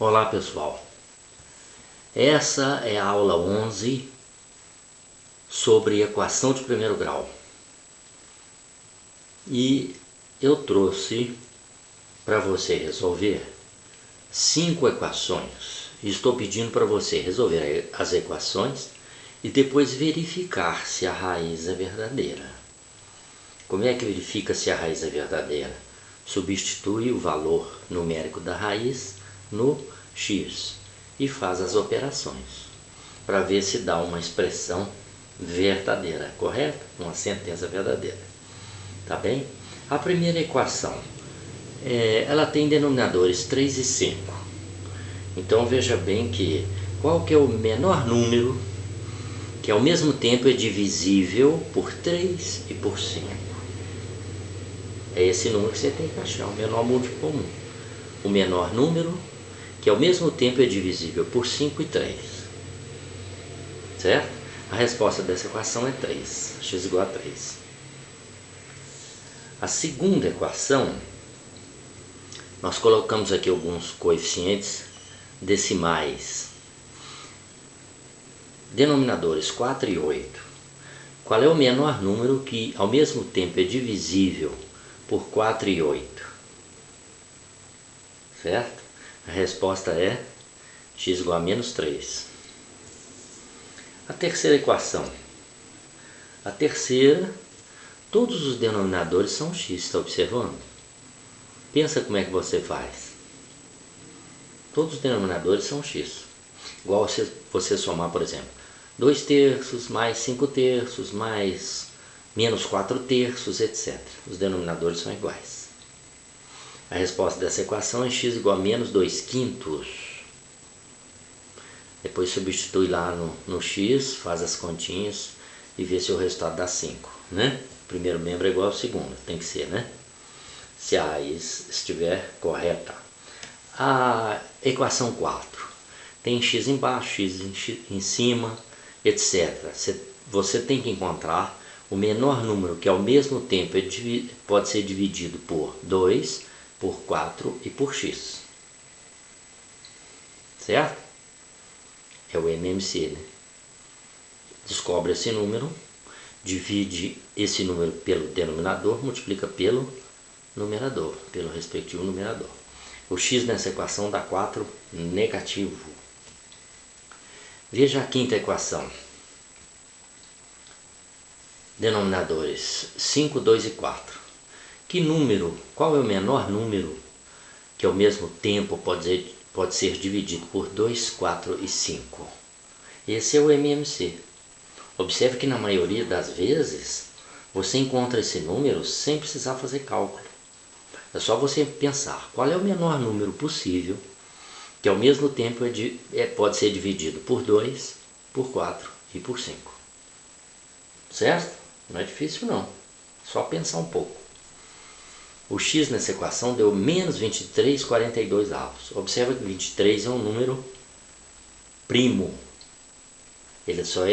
Olá pessoal, essa é a aula 11 sobre equação de primeiro grau e eu trouxe para você resolver 5 equações. Estou pedindo para você resolver as equações e depois verificar se a raiz é verdadeira. Como é que verifica se a raiz é verdadeira? Substitui o valor numérico da raiz no x e faz as operações para ver se dá uma expressão verdadeira, correto? Uma sentença verdadeira, tá bem? A primeira equação, ela tem denominadores 3 e 5. Então veja bem que qual que é o menor número que ao mesmo tempo é divisível por 3 e por 5. É esse número que você tem que achar, o menor múltiplo comum. O menor número que ao mesmo tempo é divisível por 5 e 3. Certo? A resposta dessa equação é 3. X igual a 3. A segunda equação, nós colocamos aqui alguns coeficientes decimais. Denominadores 4 e 8. Qual é o menor número que ao mesmo tempo é divisível por 4 e 8? Certo? A resposta é x igual a menos 3. A terceira equação. A terceira, todos os denominadores são x, está observando? Pensa como é que você faz. Todos os denominadores são x. Igual você somar, por exemplo, 2 terços mais 5 terços mais menos 4 terços, etc. Os denominadores são iguais. A resposta dessa equação é x igual a menos 2 quintos. Depois substitui lá no x, faz as continhas e vê se o resultado dá 5. Né? O primeiro membro é igual ao segundo, tem que ser, né? Se a raiz estiver correta. A equação 4 tem x embaixo, x em cima, etc. Você tem que encontrar o menor número que ao mesmo tempo pode ser dividido por 2, por 4 e por x. Certo? É o MMC, né? Descobre esse número, divide esse número pelo denominador, multiplica pelo numerador, pelo respectivo numerador. O x nessa equação dá 4 negativo. Veja a quinta equação. Denominadores 5, 2 e 4. Que número, qual é o menor número que ao mesmo tempo pode ser dividido por 2, 4 e 5? Esse é o MMC. Observe que na maioria das vezes você encontra esse número sem precisar fazer cálculo. É só você pensar qual é o menor número possível que ao mesmo tempo pode ser dividido por 2, por 4 e por 5. Certo? Não é difícil não. Só pensar um pouco. O x nessa equação deu menos 23,42 avos. Observa que 23 é um número primo. Ele só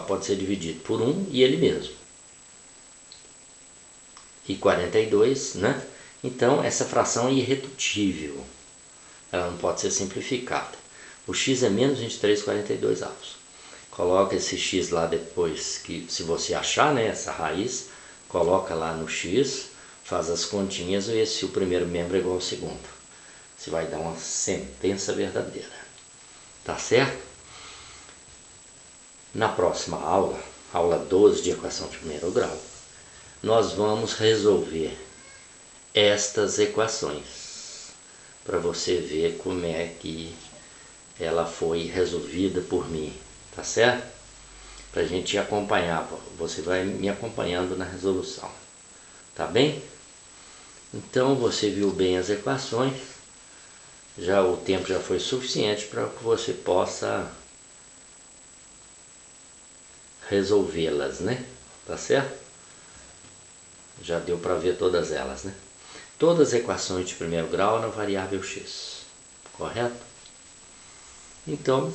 pode ser dividido por 1 e ele mesmo. E 42, né? Então essa fração é irredutível. Ela não pode ser simplificada. O x é menos 23,42 avos. Coloca esse x lá depois, que se você achar, né, essa raiz, coloca lá no x, faz as continhas e vê se o primeiro membro é igual ao segundo. Você vai dar uma sentença verdadeira. Tá certo? Na próxima aula, aula 12 de equação de primeiro grau, nós vamos resolver estas equações para você ver como é que ela foi resolvida por mim. Tá certo? Para a gente acompanhar, você vai me acompanhando na resolução, tá bem? Então você viu bem as equações, o tempo já foi suficiente para que você possa resolvê-las, né? Tá certo? Já deu para ver todas elas, né? Todas as equações de primeiro grau na variável x, correto? Então,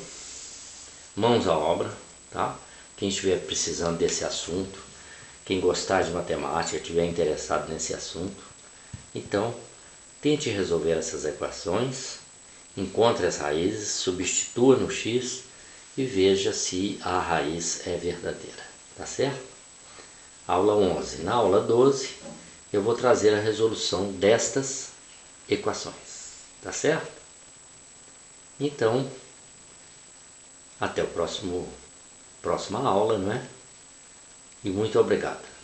mãos à obra, tá? Quem estiver precisando desse assunto, quem gostar de matemática, estiver interessado nesse assunto, então tente resolver essas equações Encontre as raízes, substitua no x e veja se a raiz é verdadeira, tá certo? Aula 11. Na aula 12, eu vou trazer a resolução destas equações, tá certo? Então, até o próxima aula, não é? E muito obrigado.